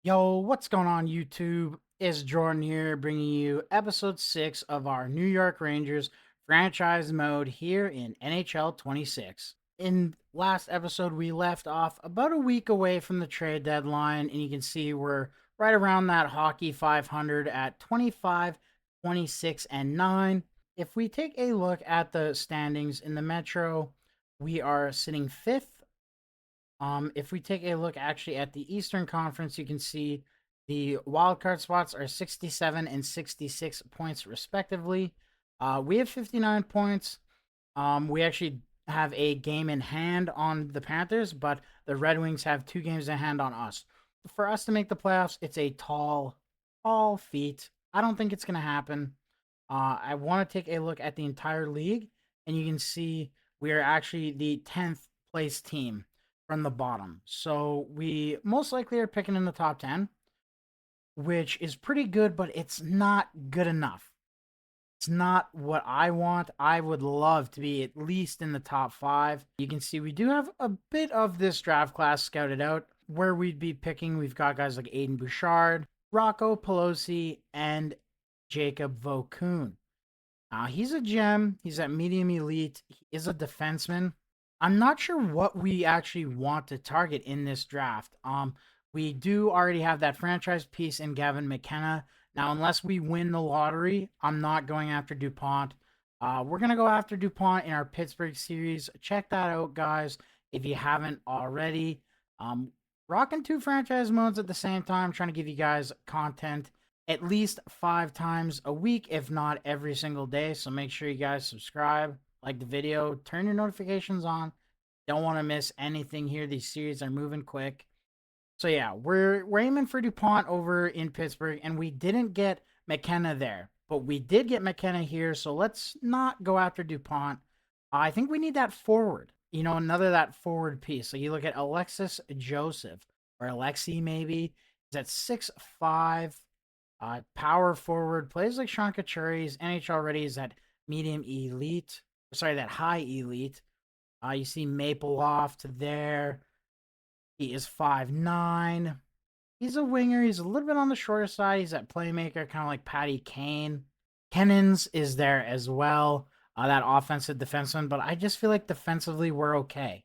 Yo, what's going on, YouTube? It's Jordan here, bringing you episode 6 of our New York Rangers franchise mode here in NHL 26. In last episode, we left off about a week away from the trade deadline, and you can see we're right around that hockey 500 at 25, 26, and 9. If we take a look at the standings in the Metro, we are sitting fifth. If we take a look actually at the Eastern Conference, you can see the wildcard spots are 67 and 66 points respectively. We have 59 points. We actually have a game in hand on the Panthers, but the Red Wings have 2 games in hand on us. For us to make the playoffs, it's a tall feat. I don't think it's going to happen. I want to take a look at the entire league, and you can see we are actually the 10th place team from the bottom. So we most likely are picking in the top 10, which is pretty good, but it's not good enough. It's not what I want. I would love to be at least in the top 5. You can see we do have a bit of this draft class scouted out. Where we'd be picking, we've got guys like Aiden Bouchard, Rocco Pelosi, and Jacob Vokoun. He's a gem. He's at medium elite. He is a defenseman. I'm not sure what we actually want to target in this draft. We do already have that franchise piece in Gavin McKenna. Now, unless we win the lottery, I'm not going after DuPont. We're gonna go after DuPont in our Pittsburgh series. Check that out, guys, if you haven't already. Um, Rocking 2 franchise modes at the same time, trying to give you guys content at least 5 times a week, if not every single day. So make sure you guys subscribe, like the video, turn your notifications on. Don't want to miss anything here. These series are moving quick. So yeah, we're aiming for DuPont over in Pittsburgh, and we didn't get McKenna there, but we did get McKenna here. So let's not go after DuPont. I think we need that forward. Another that forward piece. So you look at Alexis Joseph or Alexi maybe. He's at 6'5", power forward, plays like Sean Couturier. He's NHL ready. He's that medium elite. Sorry, that high elite. You see Maple Loft there. He is 5'9". He's a winger. He's a little bit on the shorter side. He's that playmaker, kind of like Patty Kane. Kennins is there as well. That offensive defenseman, but I just feel like defensively we're okay,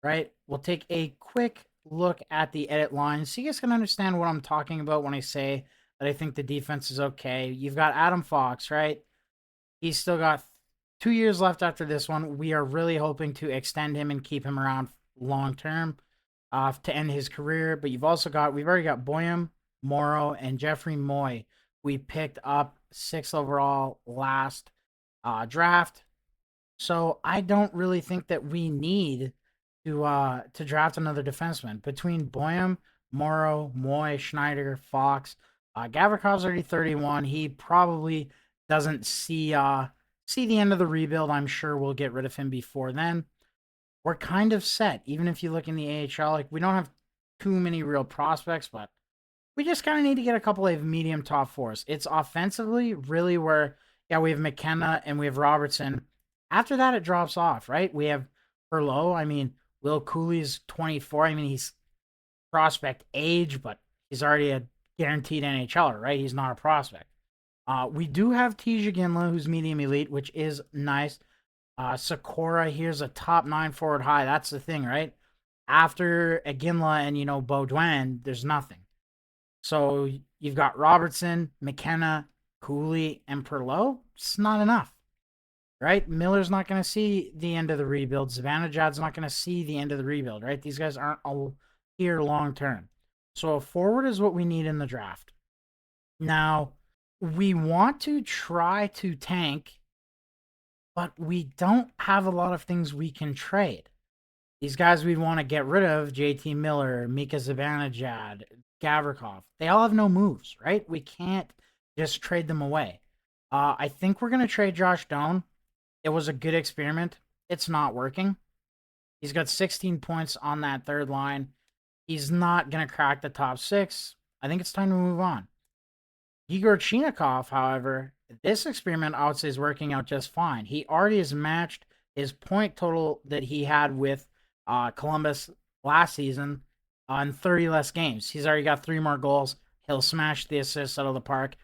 right? We'll take a quick look at the edit line so you guys can understand what I'm talking about when I say that I think the defense is okay. You've got Adam Fox, right? He's still got 2 years left after this one. We are really hoping to extend him and keep him around long term to end his career. But we've already got Boyum, Morrow, and Jeffrey Moy. We picked up 6th overall last draft. So I don't really think that we need to draft another defenseman between Boyum, Morrow, Moy, Schneider, Fox. Gavrikov's already 31. He probably doesn't see the end of the rebuild. I'm sure we'll get rid of him before then. We're kind of set. Even if you look in the AHL, like we don't have too many real prospects, but we just kind of need to get a couple of medium top fours. It's offensively really where, yeah, we have McKenna and we have Robertson. After that, it drops off, right? We have Perlow. I mean, Will Cooley's 24. I mean, he's prospect age, but he's already a guaranteed NHLer, right? He's not a prospect. We do have Tija Ginla, who's medium elite, which is nice. Sakura, here's a top 9 forward high. That's the thing, right? After Ginla and, Baudouin, there's nothing. So you've got Robertson, McKenna, Cooley, and Perlow. It's not enough, right? Miller's not going to see the end of the rebuild. Zibanejad's not going to see the end of the rebuild, right? These guys aren't all here long term. So a forward is what we need in the draft. Now, we want to try to tank, but we don't have a lot of things we can trade. These guys we want to get rid of, JT Miller, Mika Zibanejad, Gavrikov, they all have no moves, right? We can't just trade them away. I think we're going to trade Josh Doan. It was a good experiment. It's not working. He's got 16 points on that third line. He's not going to crack the top 6. I think it's time to move on. Igor Chinikov, however, this experiment I would say is working out just fine. He already has matched his point total that he had with Columbus last season. on 30 less games. He's already got 3 more goals. He'll smash the assists out of the park.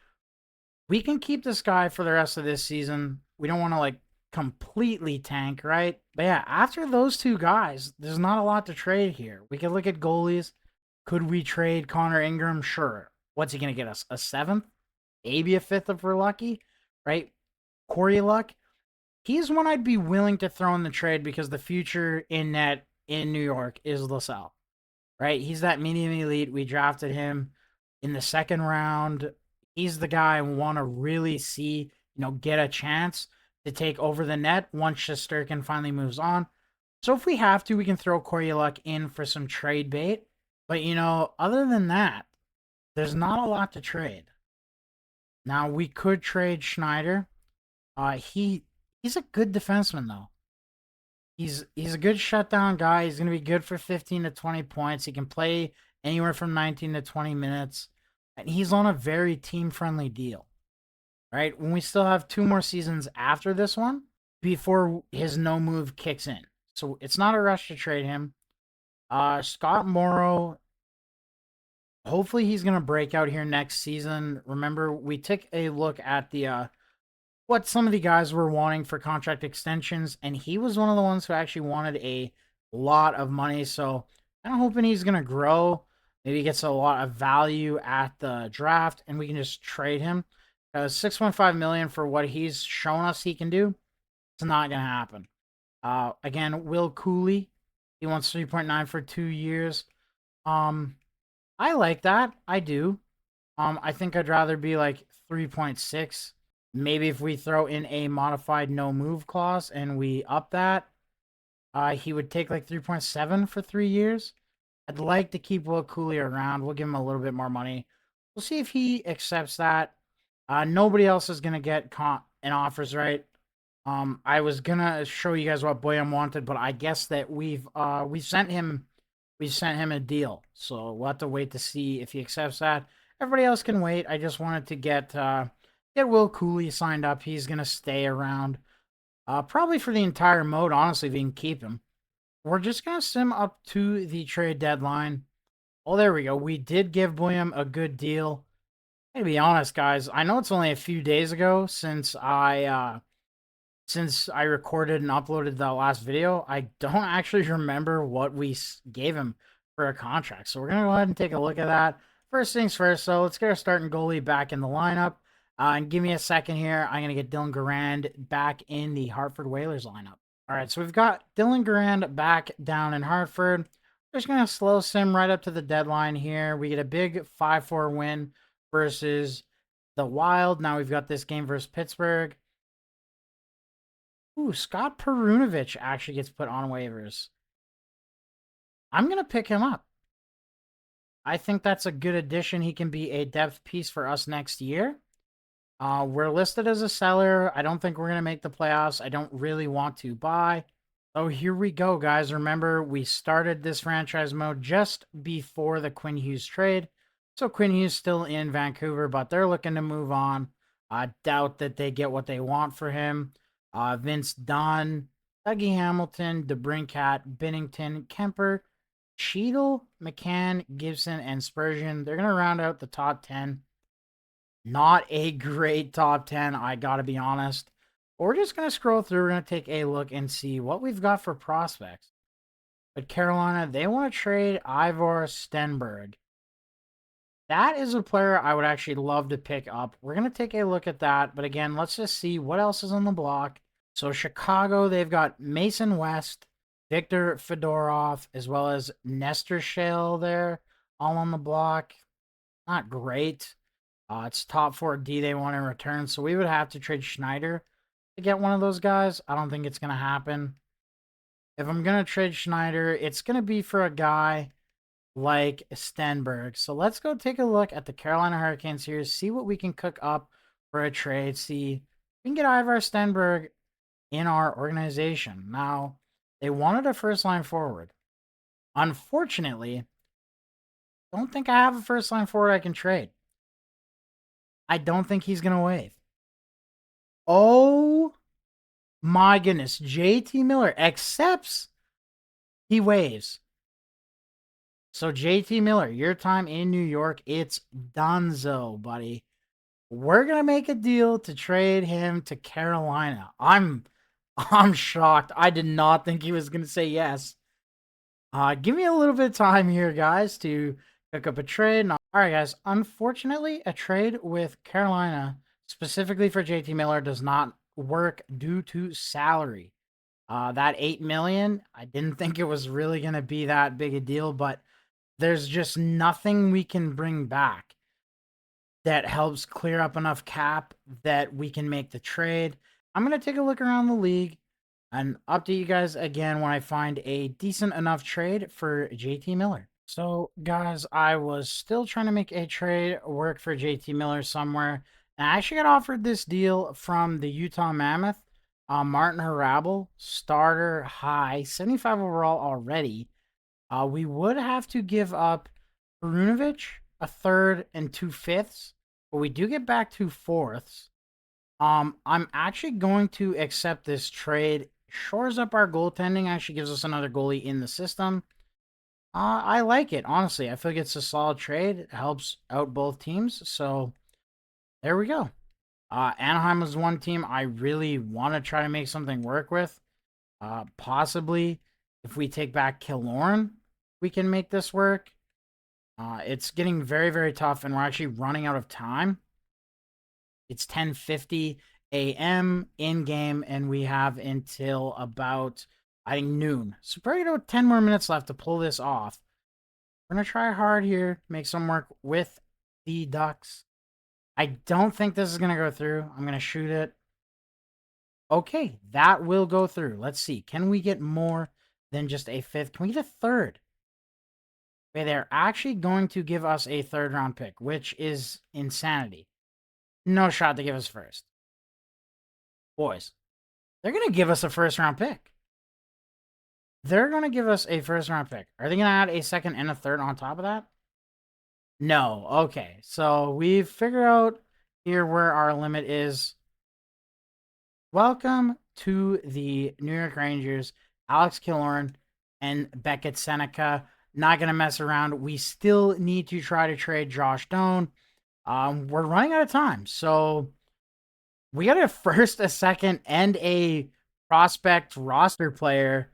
We can keep this guy for the rest of this season. We don't want to like completely tank, right? But yeah, after those two guys, there's not a lot to trade here. We could look at goalies. Could we trade Connor Ingram? Sure. What's he going to get us? A seventh? Maybe a fifth if we're lucky, right? Corey Luck. He's one I'd be willing to throw in the trade because the future in net in New York is LaSalle, right? He's that medium elite. We drafted him in the second round. He's the guy I want to really see, get a chance to take over the net once Shesterkin finally moves on. So if we have to, we can throw Corey Luck in for some trade bait. But other than that, there's not a lot to trade. Now we could trade Schneider. He's a good defenseman though. He's a good shutdown guy. He's going to be good for 15 to 20 points. He can play anywhere from 19 to 20 minutes. And he's on a very team-friendly deal. Right? When we still have 2 more seasons after this one before his no move kicks in. So it's not a rush to trade him. Scott Morrow, hopefully he's going to break out here next season. Remember, we took a look at the what some of the guys were wanting for contract extensions, and he was one of the ones who actually wanted a lot of money. So I'm hoping he's gonna grow. Maybe he gets a lot of value at the draft, and we can just trade him. 6.5 million for what he's shown us he can do. It's not gonna happen. Again, Will Cooley, he wants 3.9 for 2 years. I like that. I do. I think I'd rather be like 3.6. Maybe if we throw in a modified no move clause and we up that, he would take like 3.7 for 3 years. I'd like to keep Will Cooley around. We'll give him a little bit more money. We'll see if he accepts that. Nobody else is gonna get an offers, right? I was gonna show you guys what Boyum wanted, but I guess that we sent him a deal. So we'll have to wait to see if he accepts that. Everybody else can wait. I just wanted to get Will Cooley signed up. He's gonna stay around, probably for the entire mode. Honestly, if we can keep him, we're just gonna sim up to the trade deadline. Oh, there we go. We did give William a good deal. To be honest, guys, I know it's only a few days ago since I recorded and uploaded the last video. I don't actually remember what we gave him for a contract, so we're gonna go ahead and take a look at that. First things first, so let's get our starting goalie back in the lineup. And give me a second here. I'm going to get Dylan Garand back in the Hartford Whalers lineup. All right, so we've got Dylan Garand back down in Hartford. We're just going to slow sim right up to the deadline here. We get a big 5-4 win versus the Wild. Now we've got this game versus Pittsburgh. Ooh, Scott Perunovich actually gets put on waivers. I'm going to pick him up. I think that's a good addition. He can be a depth piece for us next year. We're listed as a seller. I don't think we're going to make the playoffs. I don't really want to buy. Oh, here we go, guys. Remember, we started this franchise mode just before the Quinn Hughes trade. So Quinn Hughes still in Vancouver, but they're looking to move on. I doubt that they get what they want for him. Vince Dunn, Dougie Hamilton, DeBrincat, Binnington, Kemper, Cheadle, McCann, Gibson, and Spurgeon. They're going to round out the top 10. Not a great top 10, I gotta be honest. We're just gonna scroll through. We're gonna take a look and see what we've got for prospects. But Carolina, they want to trade Ivor Stenberg. That is a player I would actually love to pick up. We're gonna take a look at that. But again, let's just see what else is on the block. So Chicago, they've got Mason West, Victor Fedorov, as well as Nestor Shale there, all on the block. Not great. It's top 4D they want in return, so we would have to trade Schneider to get one of those guys. I don't think it's going to happen. If I'm going to trade Schneider, it's going to be for a guy like Stenberg. So let's go take a look at the Carolina Hurricanes here, see what we can cook up for a trade, see if we can get Ivar Stenberg in our organization. Now, they wanted a first line forward. Unfortunately, don't think I have a first line forward I can trade. I don't think he's going to waive. Oh my goodness. JT Miller accepts. He waives. So JT Miller, your time in New York, it's donezo, buddy. We're gonna make a deal to trade him to Carolina. I'm shocked. I did not think he was gonna say yes. Give me a little bit of time here, guys, to pick up a trade. All right, guys. Unfortunately, a trade with Carolina, specifically for JT Miller, does not work due to salary. That 8 million, I didn't think it was really gonna be that big a deal, but there's just nothing we can bring back that helps clear up enough cap that we can make the trade. I'm going to take a look around the league and update you guys again when I find a decent enough trade for JT Miller. So, guys, I was still trying to make a trade work for JT Miller somewhere. And I actually got offered this deal from the Utah Mammoth. Martin Harabel, starter high, 75 overall already. We would have to give up Perunovic, a third and 2/5, but we do get back 2/4. I'm actually going to accept this trade. Shores up our goaltending. Actually gives us another goalie in the system. I like it, honestly. I feel like it's a solid trade. It helps out both teams. So there we go. Anaheim was one team I really want to try to make something work with. Possibly, if we take back Killorn, we can make this work. It's getting very, very tough, and we're actually running out of time. It's 10:50 a.m. in game, and we have until about, I think, noon. So probably about 10 more minutes left to pull this off. We're gonna try hard here, make some work with the Ducks. I don't think this is gonna go through. I'm gonna shoot it. Okay, that will go through. Let's see. Can we get more than just a fifth? Can we get a third? Okay, they're actually going to give us a third round pick, which is insanity. No shot to give us first. Boys, they're going to give us a first round pick. They're going to give us a first round pick. Are they going to add a second and a third on top of that? No. Okay. So we've figured out here where our limit is. Welcome to the New York Rangers, Alex Killorn and Beckett Seneca. Not going to mess around. We still need to try to trade Josh Doan. We're running out of time. So we got a first, a second, and a prospect roster player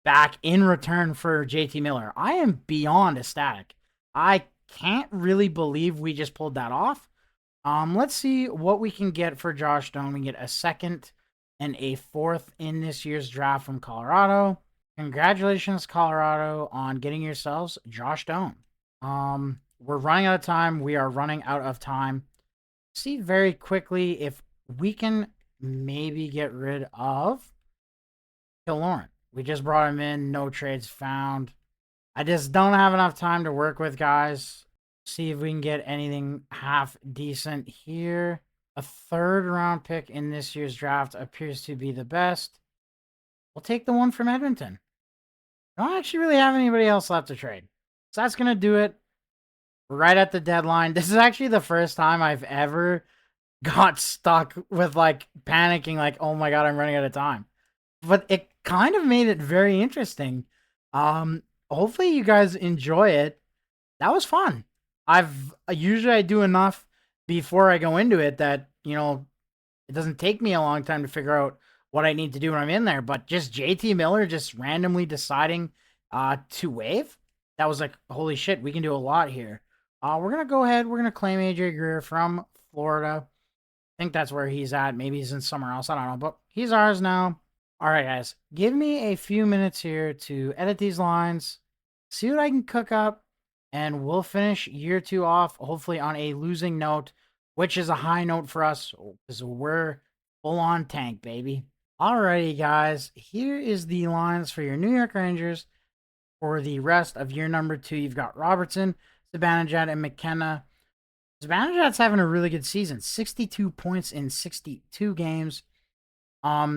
back in return for JT Miller. I am beyond ecstatic. I can't really believe we just pulled that off. Let's see what we can get for Josh Doan. We can get a second and a fourth in this year's draft from Colorado. Congratulations, Colorado, on getting yourselves Josh Doan. We're running out of time. We are running out of time. See very quickly if we can maybe get rid of Killorn. We just brought him in. No trades found. I just don't have enough time to work with, guys. See if we can get anything half decent here. A third round pick in this year's draft appears to be the best. We'll take the one from Edmonton. I don't actually really have anybody else left to trade. So that's going to do it. Right at the deadline. This is actually the first time I've ever got stuck with like panicking, like, oh my God, I'm running out of time. But it kind of made it very interesting. Hopefully you guys enjoy it. That was fun. Usually I do enough before I go into it that, it doesn't take me a long time to figure out what I need to do when I'm in there. But just JT Miller just randomly deciding to waive, that was like, holy shit, we can do a lot here. We're gonna go ahead, we're gonna claim AJ Greer from Florida. I think that's where he's at. Maybe he's in somewhere else. I don't know, but he's ours now. All right, guys, give me a few minutes here to edit these lines, see what I can cook up, and we'll finish year 2 off, hopefully on a losing note, which is a high note for us because we're full on tank, baby. Alrighty, guys, here is the lines for your New York Rangers for the rest of year number 2. You've got Robertson, Zibanejad, and McKenna. Zibanejad's having a really good season, 62 points in 62 games.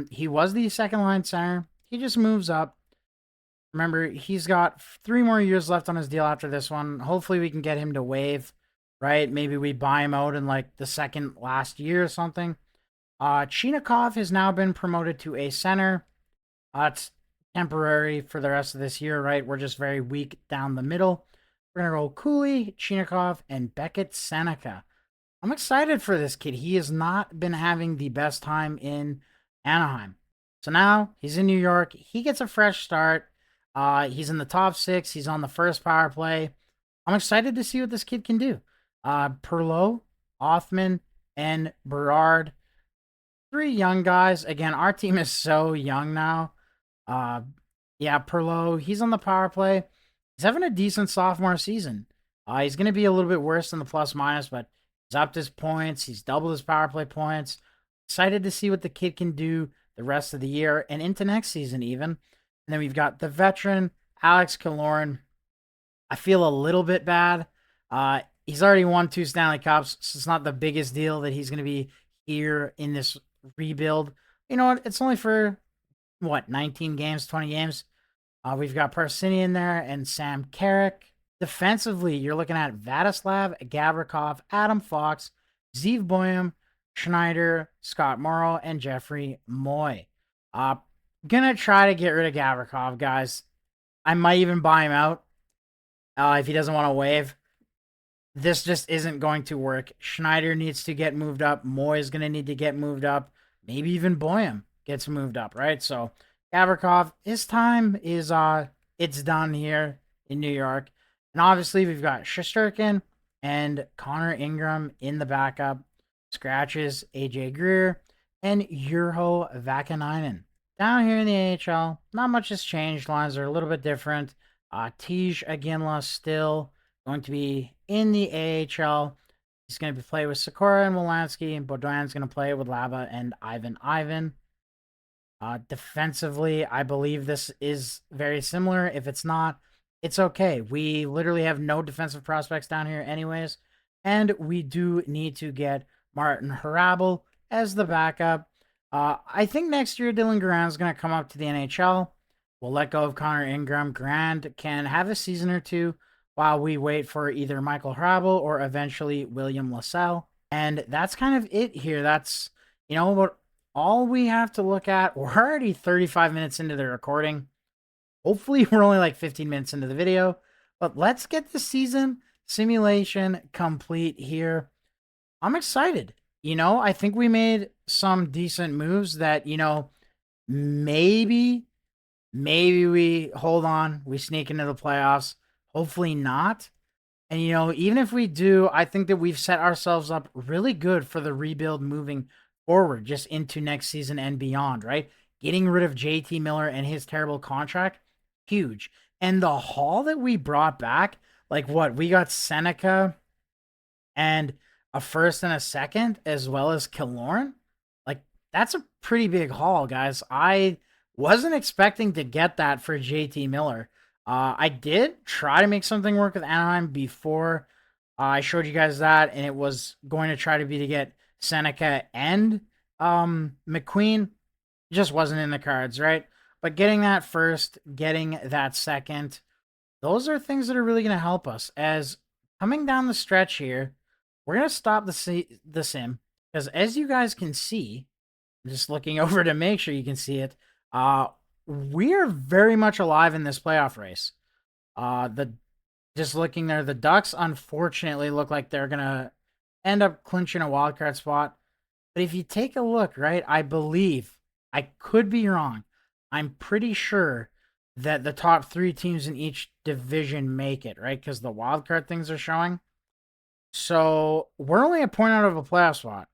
He was the second line center. He just moves up. Remember, he's got 3 more years left on his deal after this one. Hopefully we can get him to waive, right? Maybe we buy him out in like the second last year or something. Chinakhov has now been promoted to a center. It's temporary for the rest of this year, right? We're just very weak down the middle. We're going to roll Cooley, Chinikov, and Beckett Seneca. I'm excited for this kid. He has not been having the best time in Anaheim. So now he's in New York. He gets a fresh start. He's in the top 6. He's on the first power play. I'm excited to see what this kid can do. Perlot, Othman, and Berard. 3 young guys. Again, our team is so young now. Uh, yeah, Perlot, he's on the power play. He's having a decent sophomore season. He's going to be a little bit worse than the plus minus, but he's upped his points. He's doubled his power play points. Excited to see what the kid can do the rest of the year and into next season, even. And then we've got the veteran, Alex Killorn. I feel a little bit bad. He's already won 2 Stanley Cups, so it's not the biggest deal that he's going to be here in this rebuild. You know what? It's only for, 19 games, 20 games. We've got Parsini in there and Sam Carrick. Defensively, you're looking at Vladislav Gavrikov, Adam Fox, Zeev Boyum, Schneider, Scott Morrow, and Jeffrey Moy. Gonna try to get rid of Gavrikov, guys. I might even buy him out if he doesn't want to waive. This just isn't going to work. Schneider needs to get moved up. Moy is going to need to get moved up. Maybe even Boyum gets moved up, right? So Gavrikov, his time is it's done here in New York. And obviously we've got Shesterkin and Connor Ingram in the backup. Scratches AJ Greer and Urho Vakanainen. Down here in the AHL, not much has changed. Lines are a little bit different. Tej Aginla still going to be in the AHL. He's going to be playing with Sikora and Wolanski, and Baudouin's going to play with Lava and Ivan. Defensively, I believe this is very similar. If it's not, it's okay. We literally have no defensive prospects down here anyways, and we do need to get Martin Harabel as the backup. I think next year Dylan Garand is going to come up to the NHL. We'll let go of Connor Ingram. Garand can have a season or two while we wait for either Michael Harabel or eventually William LaSalle. And that's kind of it here. That's, what all we have to look at. We're already 35 minutes into the recording. Hopefully, we're only like 15 minutes into the video. But let's get the season simulation complete here. I'm excited. I think we made some decent moves that, maybe we hold on. We sneak into the playoffs. Hopefully not. And, even if we do, I think that we've set ourselves up really good for the rebuild moving forward, just into next season and beyond, right? Getting rid of JT Miller and his terrible contract, huge. And the haul that we brought back, like what? We got Seneca and a first and a second, as well as Killorn. Like, that's a pretty big haul, guys. I wasn't expecting to get that for JT Miller. I did try to make something work with Anaheim before I showed you guys that, and it was going to try to be to get Seneca and McQueen. Just wasn't in the cards, right? But getting that first, getting that second, those are things that are really going to help us. As coming down the stretch here, we're going to stop the sim, because as you guys can see, just looking over to make sure you can see it, we're very much alive in this playoff race. Just looking there, the Ducks unfortunately look like they're gonna end up clinching a wild card spot. But if you take a look, right, I believe, I could be wrong, I'm pretty sure that the top 3 teams in each division make it, right? Because the wild card things are showing. So we're only a point out of a playoff spot.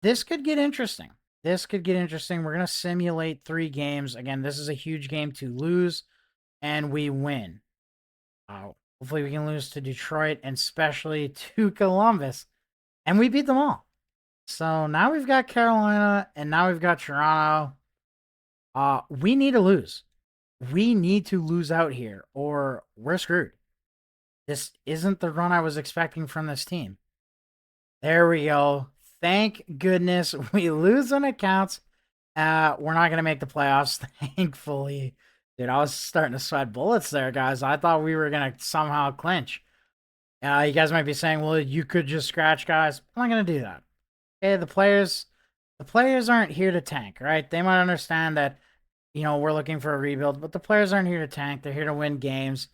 This could get interesting. We're going to simulate 3 games. Again, this is a huge game to lose, and we win. Hopefully we can lose to Detroit and especially to Columbus. And we beat them all. So now we've got Carolina, and now we've got Toronto. We need to lose. We need to lose out here, or we're screwed. This isn't the run I was expecting from this team. There we go. Thank goodness we lose when it counts. We're not going to make the playoffs, thankfully. Dude, I was starting to sweat bullets there, guys. I thought we were going to somehow clinch. You guys might be saying, well, you could just scratch, guys. I'm not going to do that. Okay, the players aren't here to tank, right? They might understand that we're looking for a rebuild, but the players aren't here to tank. They're here to win games.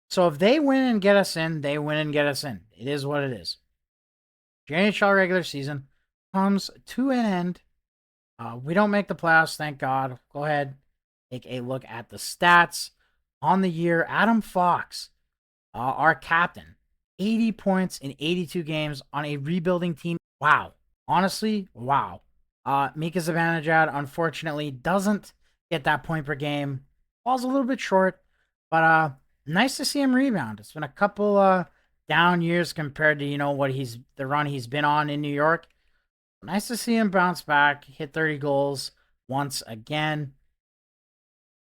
So if they win and get us in, they win and get us in. It is what it is. The NHL regular season comes to an end. We don't make the playoffs, thank God. Go ahead, take a look at the stats on the year. Adam Fox, our captain, 80 points in 82 games on a rebuilding team. Wow. Honestly, wow. Mika Zibanejad, unfortunately, doesn't get that point per game. Falls a little bit short, but nice to see him rebound. It's been a couple down years compared to the run he's been on in New York. Nice to see him bounce back, hit 30 goals once again.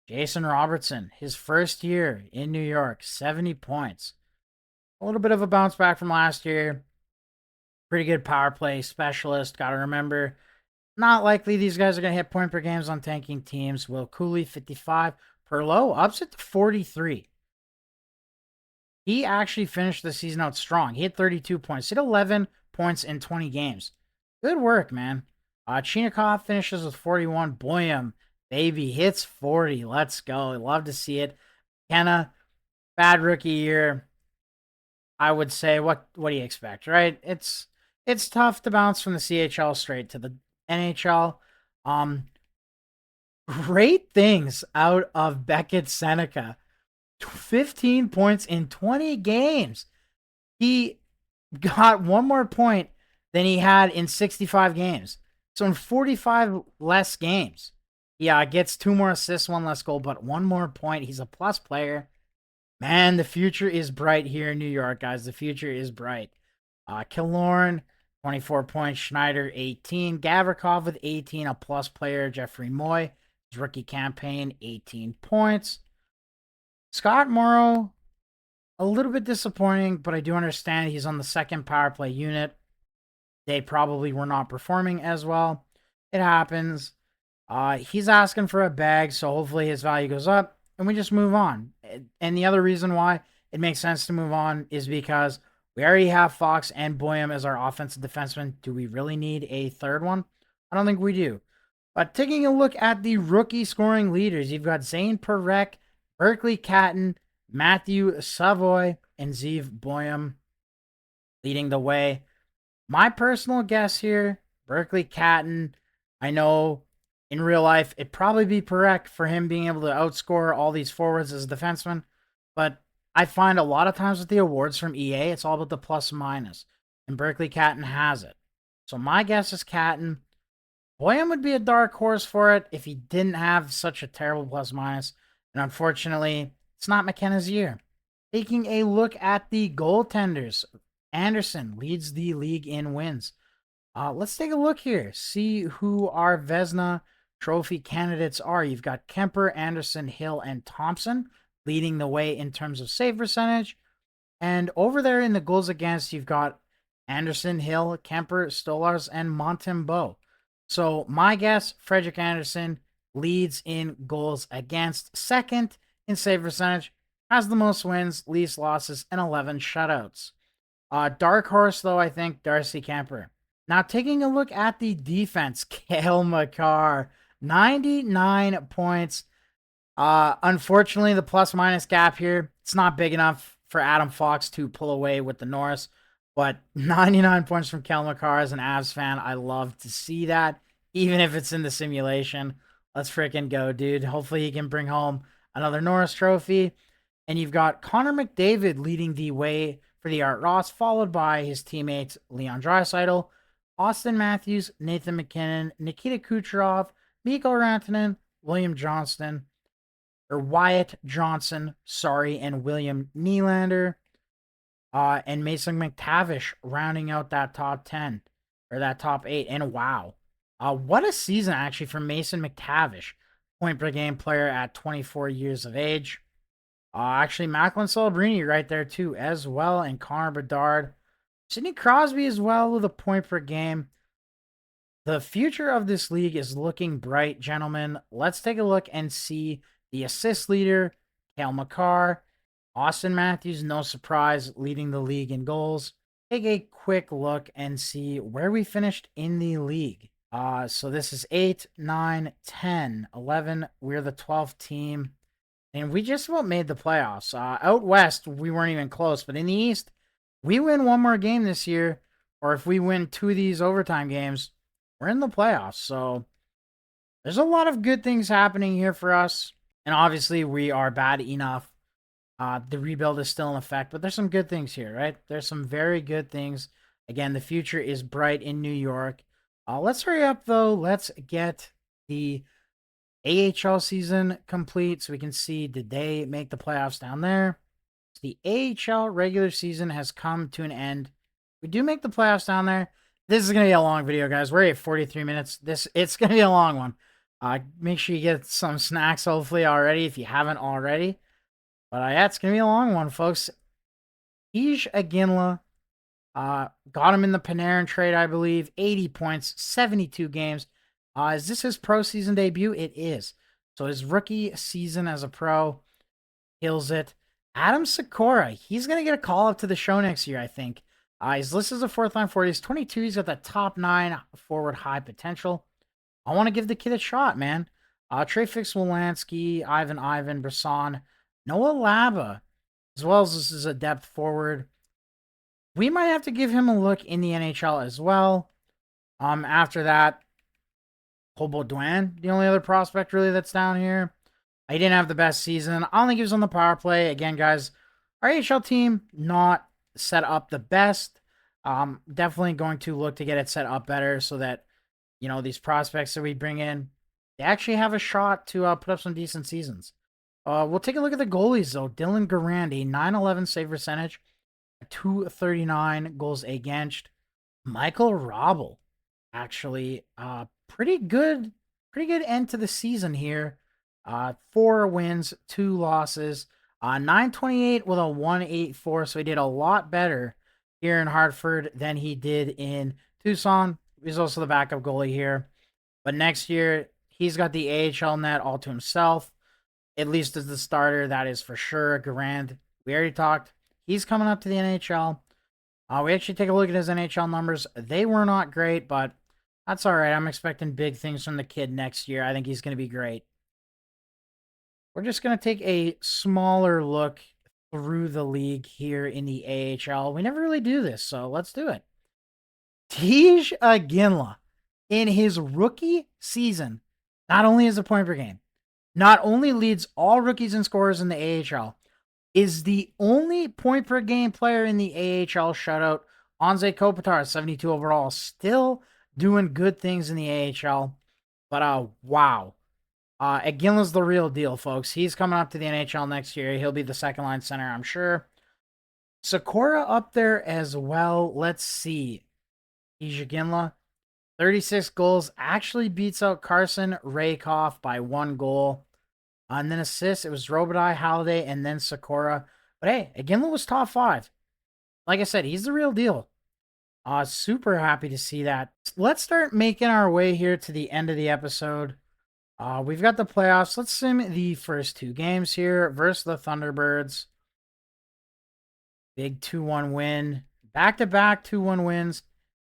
Jason Robertson, his first year in New York, 70 points. A little bit of a bounce back from last year. Pretty good power play specialist. Got to remember, not likely these guys are going to hit point per games on tanking teams. Will Cooley, 55. Perlow ups it to 43. He actually finished the season out strong. He hit 32 points. He hit 11 points in 20 games. Good work, man. Chinikov finishes with 41. Boyum, baby, hits 40. Let's go. Love to see it. Kenna, bad rookie year. I would say, what do you expect, right? It's tough to bounce from the CHL straight to the NHL. Great things out of Beckett Seneca. 15 points in 20 games. He got one more point than he had in 65 games. So in 45 less games, gets 2 more assists, 1 less goal, but 1 more point. He's a plus player. Man, the future is bright here in New York, guys. The future is bright. Killorn, 24 points. Schneider, 18. Gavrikov with 18, a plus player. Jeffrey Moy, his rookie campaign, 18 points. Scott Morrow, a little bit disappointing, but I do understand he's on the second power play unit. They probably were not performing as well. It happens. He's asking for a bag, so hopefully his value goes up, and we just move on. And the other reason why it makes sense to move on is because we already have Fox and Boyum as our offensive defensemen. Do we really need a third one? I don't think we do. But taking a look at the rookie scoring leaders, you've got Zane Parekh, Berkeley Catton, Matthew Savoy, and Zeev Boyum leading the way. My personal guess here, Berkeley Catton. I know in real life it'd probably be Parekh for him being able to outscore all these forwards as a defenseman. But I find a lot of times with the awards from EA, it's all about the plus and minus. And Berkeley Catton has it. So my guess is Catton. Boyum would be a dark horse for it if he didn't have such a terrible plus minus. And unfortunately, it's not McKenna's year. Taking a look at the goaltenders, Anderson leads the league in wins. Let's take a look here. See who our Vezina Trophy candidates are. You've got Kemper, Anderson, Hill, and Thompson leading the way in terms of save percentage. And over there in the goals against, you've got Anderson, Hill, Kemper, Stolars, and Montembeault. So my guess, Frederik Andersen leads in goals against, second in save percentage, has the most wins, least losses, and 11 shutouts. Dark horse, though, I think Darcy Kuemper. Now, taking a look at the defense, Cale Makar, 99 points. Unfortunately, the plus-minus gap here, it's not big enough for Adam Fox to pull away with the Norris. But 99 points from Cale Makar as an Avs fan. I love to see that, even if it's in the simulation. Let's freaking go, dude. Hopefully he can bring home another Norris trophy. And you've got Connor McDavid leading the way for the Art Ross, followed by his teammates Leon Draisaitl, Austin Matthews, Nathan MacKinnon, Nikita Kucherov, Mikko Rantanen, William Johnston, or Wyatt Johnson, and William Nylander. And Mason McTavish rounding out that top 10 or that top 8. And wow, what a season actually for Mason McTavish, point per game player at 24 years of age. Actually, Macklin Celebrini right there too, as well, and Connor Bedard, Sidney Crosby as well with a point per game. The future of this league is looking bright, gentlemen. Let's take a look and see the assist leader, Cale Makar. Austin Matthews, no surprise, leading the league in goals. Take a quick look and see where we finished in the league. So this is 8, 9, 10, 11. We're the 12th team. And we just about made the playoffs. Out west, we weren't even close. But in the east, we win one more game this year. Or if we win 2 of these overtime games, we're in the playoffs. So there's a lot of good things happening here for us. And obviously, we are bad enough. The rebuild is still in effect, but there's some good things here, right? There's some very good things. Again, the future is bright in New York. Let's hurry up, though. Let's get the AHL season complete so we can see, did they make the playoffs down there? The AHL regular season has come to an end. We do make the playoffs down there. This is going to be a long video, guys. We're at 43 minutes. It's going to be a long one. Make sure you get some snacks, hopefully, already, if you haven't already. But yeah, it's going to be a long one, folks. Ij Aginla got him in the Panarin trade, I believe. 80 points, 72 games. Is this his pro season debut? It is. So his rookie season as a pro, kills it. Adam Sikora, he's going to get a call up to the show next year, I think. He's listed as a fourth line forward. He's 22. He's got the top 9 forward high potential. I want to give the kid a shot, man. Trey Fix-Wolansky, Ivan Brisson, Noah Laba, as well as this is a depth forward. We might have to give him a look in the NHL as well. After that, Paul Baudouin, the only other prospect really that's down here. He didn't have the best season. I don't think he was on the power play. Again, guys, our AHL team not set up the best. Definitely going to look to get it set up better so that, you know, these prospects that we bring in, they actually have a shot to put up some decent seasons. We'll take a look at the goalies, though. Dylan Garand, a 911 save percentage, 239 goals against. Michael Robel, actually, pretty good end to the season here. 4 wins, 2 losses, 928 with a 184. So he did a lot better here in Hartford than he did in Tucson. He's also the backup goalie here. But next year, he's got the AHL net all to himself, at least as the starter. That is for sure. Garand, we already talked. He's coming up to the NHL. We actually take a look at his NHL numbers. They were not great, but that's all right. I'm expecting big things from the kid next year. I think he's going to be great. We're just going to take a smaller look through the league here in the AHL. We never really do this, so let's do it. Ij Aginla, in his rookie season, not only is a point per game, not only leads all rookies and scorers in the AHL, is the only point per game player in the AHL shutout. Anze Kopitar, 72 overall, still doing good things in the AHL. But wow. Aginla's the real deal, folks. He's coming up to the NHL next year. He'll be the second line center, I'm sure. Sikora up there as well. Let's see. Ij Aginla, 36 goals, actually beats out Carson Rakoff by 1 goal. And then assists, it was Robitaille, Halliday, and then Sikora. But hey, Aginla was top 5. Like I said, he's the real deal. Super happy to see that. Let's start making our way here to the end of the episode. We've got the playoffs. Let's sim the first 2 games here versus the Thunderbirds. Big 2-1 win. Back-to-back 2-1 wins.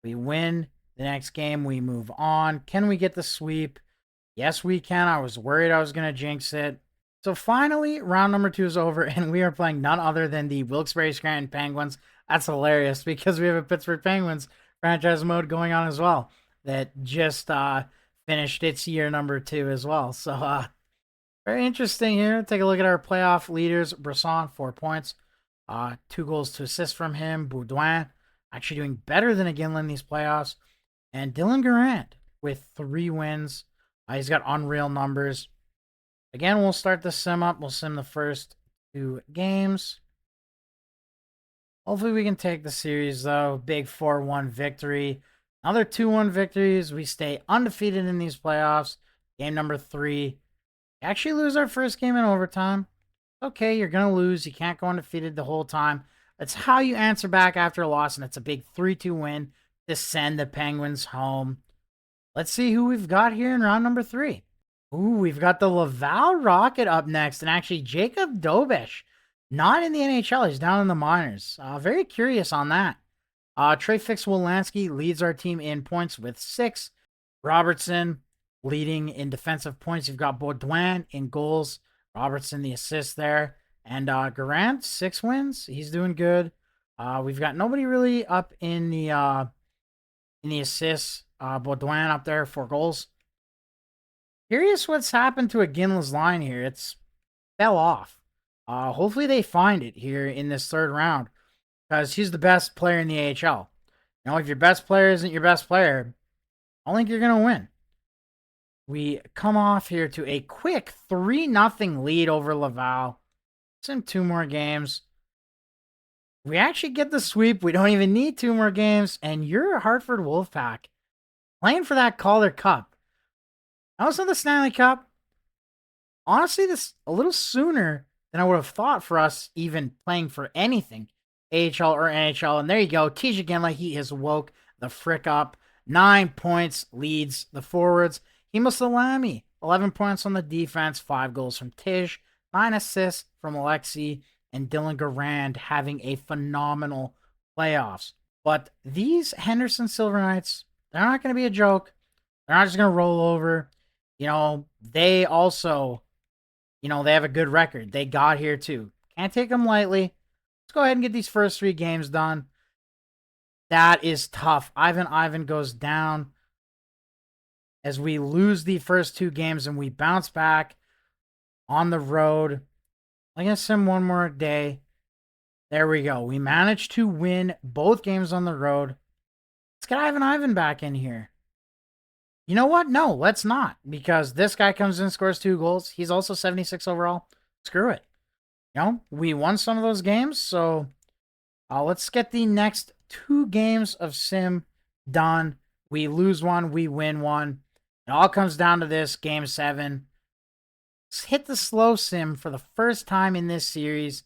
We win the next game. We move on. Can we get the sweep? Yes, we can. I was worried I was going to jinx it. So finally, round number 2 is over, and we are playing none other than the Wilkes-Barre Scranton Penguins. That's hilarious because we have a Pittsburgh Penguins franchise mode going on as well that just finished its year number 2 as well. So very interesting here. Take a look at our playoff leaders. Brisson, 4 points. 2 goals to assist from him. Baudouin actually doing better than Aginla in these playoffs. And Dylan Garand with 3 wins. He's got unreal numbers. Again, we'll start the sim up. We'll sim the first 2 games. Hopefully we can take the series, though. Big 4-1 victory. Another 2-1 victories. We stay undefeated in these playoffs. Game number 3. Actually lose our first game in overtime. Okay, you're going to lose. You can't go undefeated the whole time. That's how you answer back after a loss, and it's a big 3-2 win to send the Penguins home. Let's see who we've got here in round number 3. Ooh, we've got the Laval Rocket up next, and actually Jacob Dobesh, not in the NHL. He's down in the minors. Very curious on that. Trey Fix-Wolansky leads our team in points with 6. Robertson leading in defensive points. You've got Baudouin in goals. Robertson the assist there. And Garant, 6 wins. He's doing good. We've got nobody really up in the assists. Baudouin up there, 4 goals. Curious what's happened to Iginla's line here. It's fell off. Hopefully they find it here in this third round because he's the best player in the AHL. You know, if your best player isn't your best player, I don't think you're going to win. We come off here to a quick 3-0 lead over Laval. It's in 2 more games. We actually get the sweep. We don't even need 2 more games. And you're a Hartford Wolfpack playing for that Calder Cup. I was in the Stanley Cup. Honestly, this a little sooner than I would have thought for us even playing for anything, AHL or NHL. And there you go. TJ Iginla, he has woke the frick up. 9 points leads the forwards. Himo Salami, 11 points on the defense, 5 goals from Tij, 9 assists from Alexi, and Dylan Garand having a phenomenal playoffs. But these Henderson Silver Knights, they're not going to be a joke. They're not just going to roll over. You know, they also, they have a good record. They got here too. Can't take them lightly. Let's go ahead and get these first 3 games done. That is tough. Ivan goes down as we lose the first 2 games and we bounce back on the road. I guess him one more day. There we go. We managed to win both games on the road. Let's get Ivan back in here. You know what? No, let's not. Because this guy comes in, scores 2 goals. He's also 76 overall. Screw it. We won some of those games. So let's get the next 2 games of Sim done. We lose one, we win one. It all comes down to this, Game 7. Let's hit the slow sim for the first time in this series.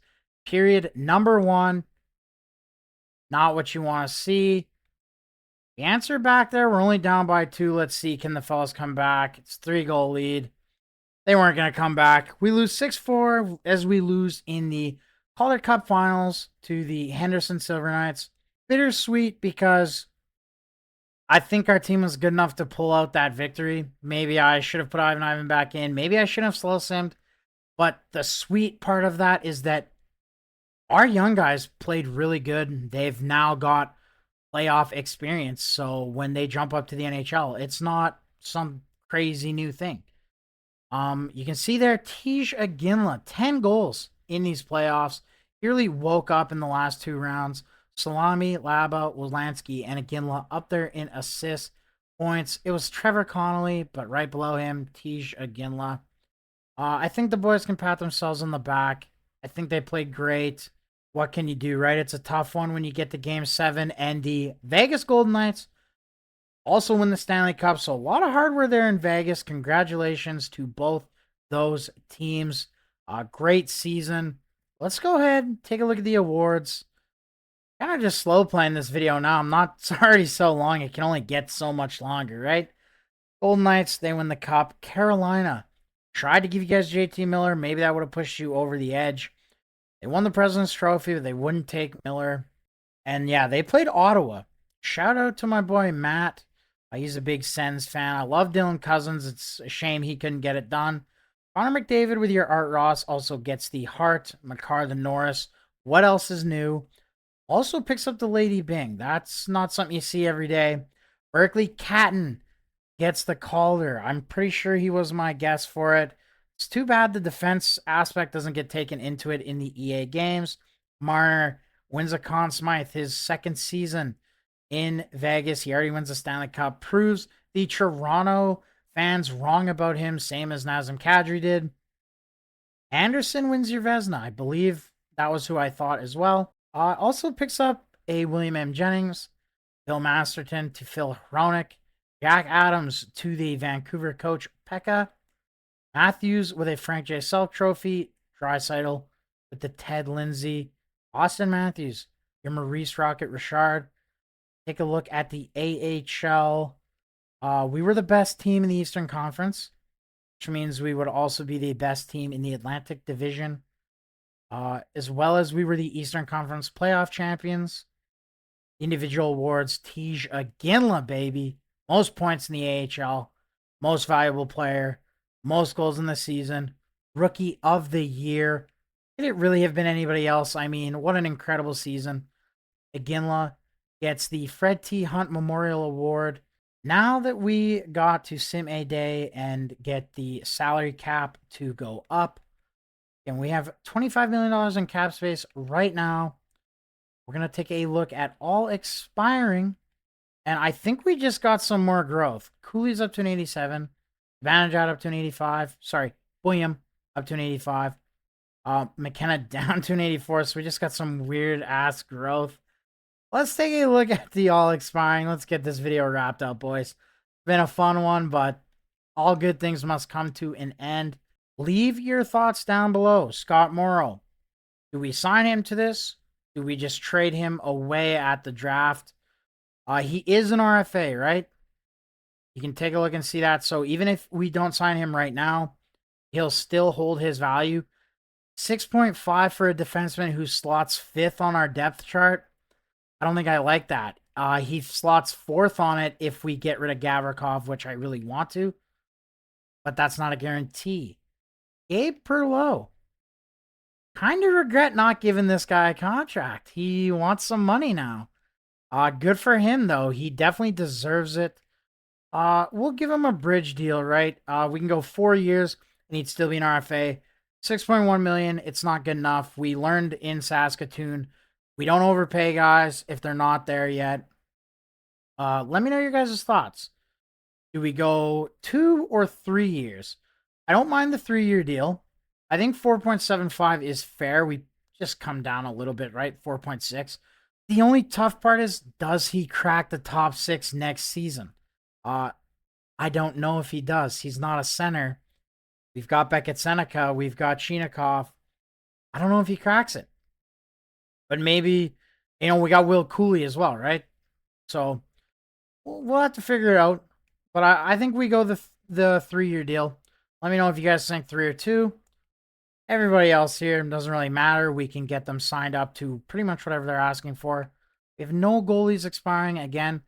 Period number 1. Not what you want to see. The answer back there, we're only down by 2. Let's see, can the fellas come back? It's 3-goal lead. They weren't going to come back. We lose 6-4 as we lose in the Calder Cup Finals to the Henderson Silver Knights. Bittersweet because I think our team was good enough to pull out that victory. Maybe I should have put Ivan back in. Maybe I shouldn't have slow simmed. But the sweet part of that is that our young guys played really good. They've now got playoff experience. So when they jump up to the NHL, it's not some crazy new thing. You can see there, Tij Iginla, 10 goals in these playoffs. He really woke up in the last 2 rounds. Salami, Laba, Wolanski, and Iginla up there in assist points. It was Trevor Connolly, but right below him, Tij Iginla. I think the boys can pat themselves on the back. I think they played great. What can you do, right? It's a tough one when you get to Game 7, and the Vegas Golden Knights also win the Stanley Cup. So a lot of hardware there in Vegas. Congratulations to both those teams. Great season. Let's go ahead and take a look at the awards. Kind of just slow playing this video now. It's already so long. It can only get so much longer, right? Golden Knights, they win the cup. Carolina tried to give you guys JT Miller. Maybe that would have pushed you over the edge. They won the President's Trophy, but they wouldn't take Miller. And yeah, they played Ottawa. Shout out to my boy Matt. He's a big Sens fan. I love Dylan Cousins. It's a shame he couldn't get it done. Connor McDavid with your Art Ross also gets the Hart. McCarr the Norris. What else is new? Also picks up the Lady Bing. That's not something you see every day. Berkeley Catton gets the Calder. I'm pretty sure he was my guess for it. It's too bad the defense aspect doesn't get taken into it in the EA games. Marner wins a Conn Smythe, his 2nd season in Vegas. He already wins the Stanley Cup. Proves the Toronto fans wrong about him, same as Nazem Kadri did. Anderson wins your Vezina. I believe that was who I thought as well. Also picks up a William M. Jennings, Bill Masterton to Phil Hronik, Jack Adams to the Vancouver coach Pekka, Matthews with a Frank J. Selk trophy, Draisaitl with the Ted Lindsay, Austin Matthews, your Maurice Rocket Richard. Take a look at the AHL. We were the best team in the Eastern Conference, which means we would also be the best team in the Atlantic Division. As well as we were the Eastern Conference playoff champions. Individual awards, Tij Iginla, baby. most points in the AHL, most valuable player, most goals in the season, rookie of the year. Could it really have been anybody else? I mean, what an incredible season. Iginla gets the Fred T. Hunt Memorial Award. Now that we got to Sim A Day and get the salary cap to go up, and we have $25 million in cap space right now, we're going to take a look at all expiring. And I think we just got some more growth. Cooley's up to an 87. Vanajad up to an 85. Sorry, William up to an 85. McKenna down to an 84. So we just got some weird ass growth. Let's take a look at the all expiring. Let's get this video wrapped up, boys. Been a fun one, but all good things must come to an end. Leave your thoughts down below. Scott Morrow. Do we sign him to this? Do we just trade him away at the draft? He is an RFA, right? You can take a look and see that. So even if we don't sign him right now, he'll still hold his value. 6.5 for a defenseman who slots 5th on our depth chart. I don't think I like that. He slots 4th on it if we get rid of Gavrikov, which I really want to. But that's not a guarantee. Gabe Perlow. Kind of regret not giving this guy a contract. He wants some money now. Good for him, though. He definitely deserves it. We'll give him a bridge deal, right? We can go 4 years and he'd still be an RFA. 6.1 million. It's not good enough. We learned in Saskatoon, we don't overpay guys if they're not there yet. Let me know your guys' thoughts. Do we go 2 or 3 years? I don't mind the 3-year deal. I think 4.75 is fair. We just come down a little bit, right? 4.6. The only tough part is, does he crack the top 6 next season? I don't know if he does. He's not a center. We've got Beckett Seneca. We've got Chinakhov. I don't know if he cracks it. But maybe, we got Will Cooley as well, right? So we'll have to figure it out. But I think we go the 3-year deal. Let me know if you guys think 3 or 2. Everybody else here, doesn't really matter. We can get them signed up to pretty much whatever they're asking for. We have no goalies expiring. Again,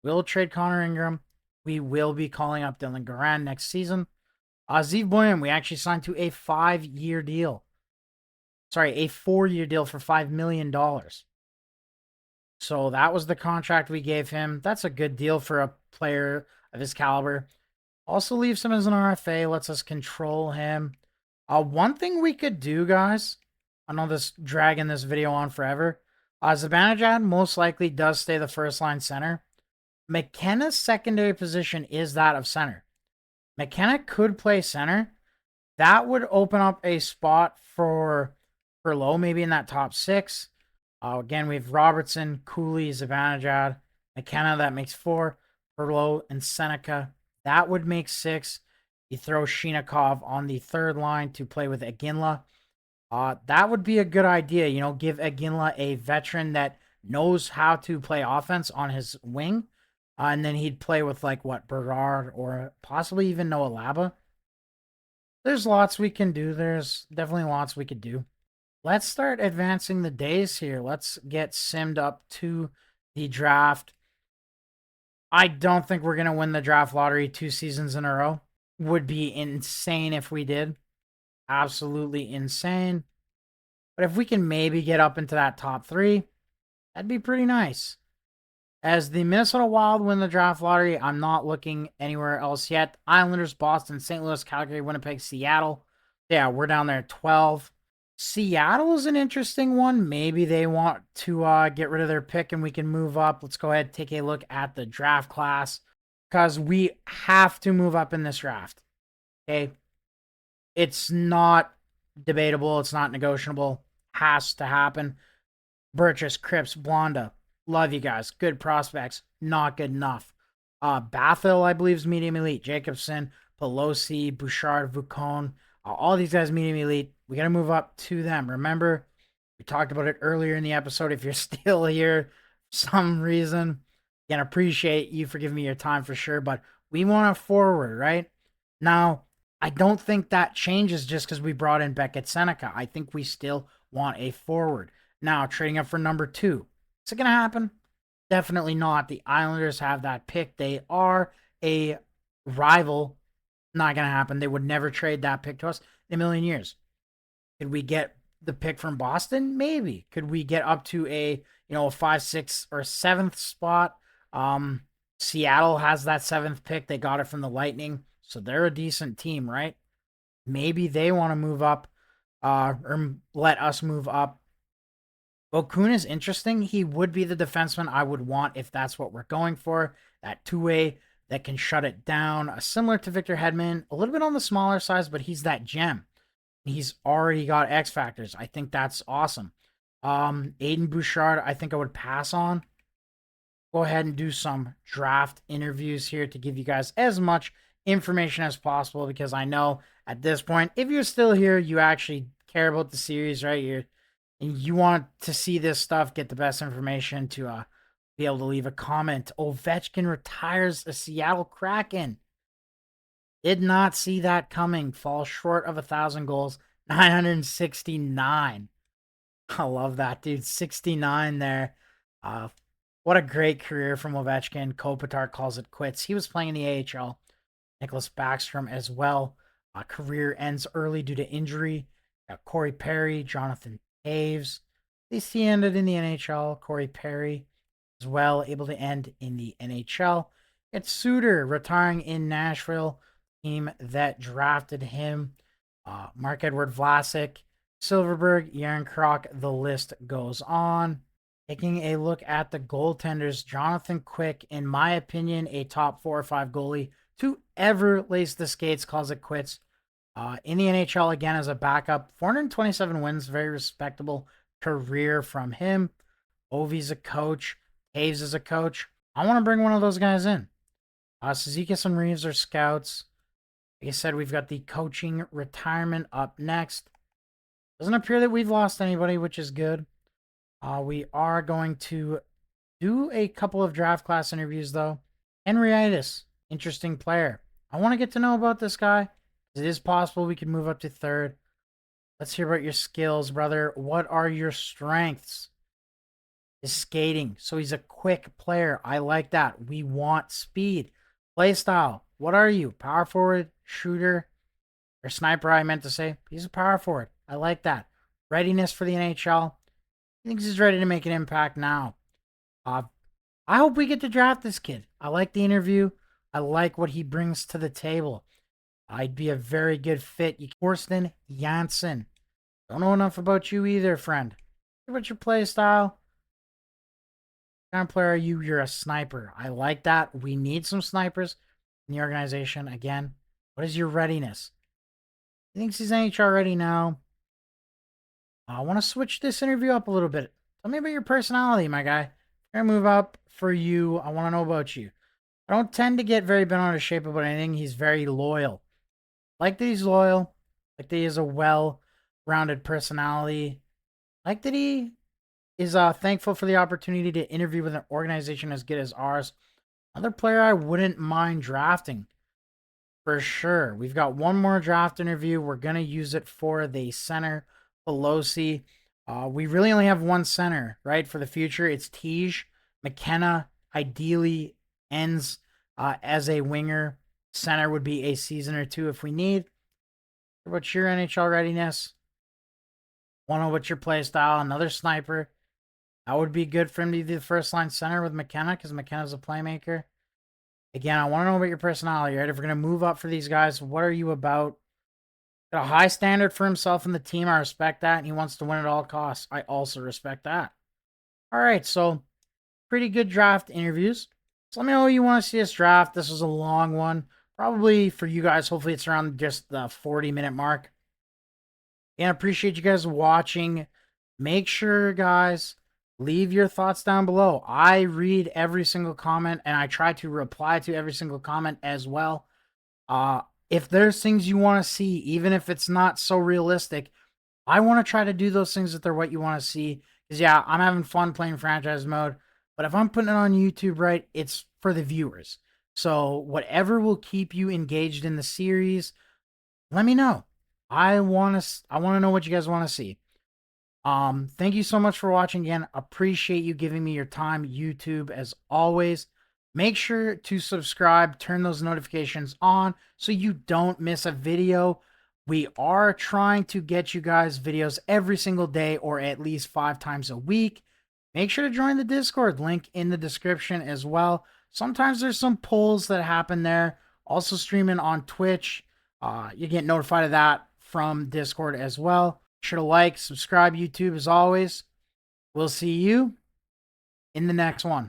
we'll trade Connor Ingram. We will be calling up Dylan Garand next season. Zeev Boyan, we actually signed to a 5-year deal. Sorry, a 4-year deal for $5 million. So that was the contract we gave him. That's a good deal for a player of his caliber. Also leaves him as an RFA, lets us control him. One thing we could do, guys, I know this dragging this video on forever. Zibanejad most likely does stay the first line center. McKenna's secondary position is that of center. McKenna could play center. That would open up a spot for Low, maybe in that top 6. Again, we have Robertson, Cooley, Zibanejad, McKenna. That makes 4. Perlow and Seneca. That would make 6. You throw Chinakhov on the 3rd line to play with Iginla. That would be a good idea. Give Iginla a veteran that knows how to play offense on his wing. And then he'd play with, Berard or possibly even Noah Laba. There's lots we can do. There's definitely lots we could do. Let's start advancing the days here. Let's get simmed up to the draft. I don't think we're going to win the draft lottery 2 seasons in a row. Would be insane if we did. Absolutely insane. But if we can maybe get up into that top 3, that'd be pretty nice. As the Minnesota Wild win the draft lottery, I'm not looking anywhere else yet. Islanders, Boston, St. Louis, Calgary, Winnipeg, Seattle. Yeah, we're down there at 12. Seattle is an interesting one. Maybe they want to get rid of their pick and we can move up. Let's go ahead and take a look at the draft class because we have to move up in this draft. Okay. It's not debatable. It's not negotiable. Has to happen. Burgess, Cripps, Blonda. Love you guys. Good prospects. Not good enough. Bathil, I believe, is medium elite. Jacobson, Pelosi, Bouchard, Vucon. All these guys medium elite. We got to move up to them. Remember, we talked about it earlier in the episode. If you're still here for some reason, again, appreciate you for giving me your time for sure. But we want a forward, right? Now, I don't think that changes just because we brought in Beckett Seneca. I think we still want a forward. Now, trading up for number 2. Is it going to happen? Definitely not. The Islanders have that pick. They are a rival. Not going to happen. They would never trade that pick to us in a million years. Could we get the pick from Boston? Maybe. Could we get up to a 5, 6, or 7th spot? Um, Seattle has that 7th pick. They got it from the Lightning, so they're a decent team, right? Maybe they want to move up, or let us move up. Okun is interesting. He would be the defenseman I would want if that's what we're going for. That two-way that can shut it down. Similar to Victor Hedman, a little bit on the smaller size, but he's that gem. He's already got X factors. I think that's awesome. Aiden Bouchard, I think I would pass on. Go ahead and do some draft interviews here to give you guys as much information as possible, because I know at this point, if you're still here, you actually care about the series, right? And you want to see this stuff, get the best information to be able to leave a comment. Ovechkin retires a Seattle Kraken. Did not see that coming. Falls short of 1,000 goals. 969. I love that, dude. 69 there. What a great career from Ovechkin. Kopitar calls it quits. He was playing in the AHL. Nicholas Backstrom as well. Career ends early due to injury. Got Corey Perry, Jonathan Toews. At least he ended in the NHL. Corey Perry as well, able to end in the NHL. It's Suter retiring in Nashville, team that drafted him. Mark-Edward Vlasic, Silverberg, Yarncroc, the list goes on. Taking a look at the goaltenders, Jonathan Quick, in my opinion, a top 4 or 5 goalie to ever lace the skates, calls it quits. In the NHL, again, as a backup, 427 wins, very respectable career from him. Ovi's a coach. Toews is a coach. I want to bring one of those guys in. Cizikas and Reeves are scouts. Like I said, we've got the coaching retirement up next. Doesn't appear that we've lost anybody, which is good. We are going to do a couple of draft class interviews, though. Henriitis, interesting player. I want to get to know about this guy. It is possible we could move up to 3rd. Let's hear about your skills, brother. What are your strengths? His skating. So he's a quick player. I like that. We want speed. Play style. What are you? Power forward, shooter, or sniper, I meant to say. He's a power forward. I like that. Readiness for the NHL. He thinks he's ready to make an impact now. I hope we get to draft this kid. I like the interview. I like what he brings to the table. I'd be a very good fit. Torsten Janssen. Don't know enough about you either, friend. What's your play style? What kind of player are you? You're a sniper. I like that. We need some snipers in the organization. Again, what is your readiness? He thinks he's NHL ready now. I want to switch this interview up a little bit. Tell me about your personality, my guy. I'm going to move up for you. I want to know about you. I don't tend to get very bent out of shape about anything. He's very loyal. Like that he's loyal. Like that he has a well-rounded personality. Like that he is thankful for the opportunity to interview with an organization as good as ours. Another player I wouldn't mind drafting. For sure. We've got one more draft interview. We're going to use it for the center, Pelosi. We really only have one center, right, for the future. It's Tej. McKenna ideally ends as a winger. Center would be a season or 2 if we need. What about your NHL readiness? Want to know what your play style? Another sniper. That would be good for him to be the first line center with McKenna, because McKenna's a playmaker. Again, I want to know about your personality, right? If we're going to move up for these guys, what are you about? Got a high standard for himself and the team. I respect that. And he wants to win at all costs. I also respect that. All right, so pretty good draft interviews. So let me know what you want to see us draft. This was a long one. Probably for you guys, hopefully it's around just the 40-minute mark. And I appreciate you guys watching. Make sure, guys, leave your thoughts down below. I read every single comment, and I try to reply to every single comment as well. If there's things you want to see, even if it's not so realistic, I want to try to do those things that they're what you want to see. Because, yeah, I'm having fun playing franchise mode. But if I'm putting it on YouTube, right, it's for the viewers. So whatever will keep you engaged in the series, let me know. I want to know what you guys want to see. Thank you so much for watching again. Appreciate you giving me your time, YouTube, as always. Make sure to subscribe, turn those notifications on so you don't miss a video. We are trying to get you guys videos every single day or at least 5 times a week. Make sure to join the Discord, link in the description as well. Sometimes there's some polls that happen there. Also streaming on Twitch. You get notified of that from Discord as well. Be sure to like, subscribe, YouTube as always. We'll see you in the next one.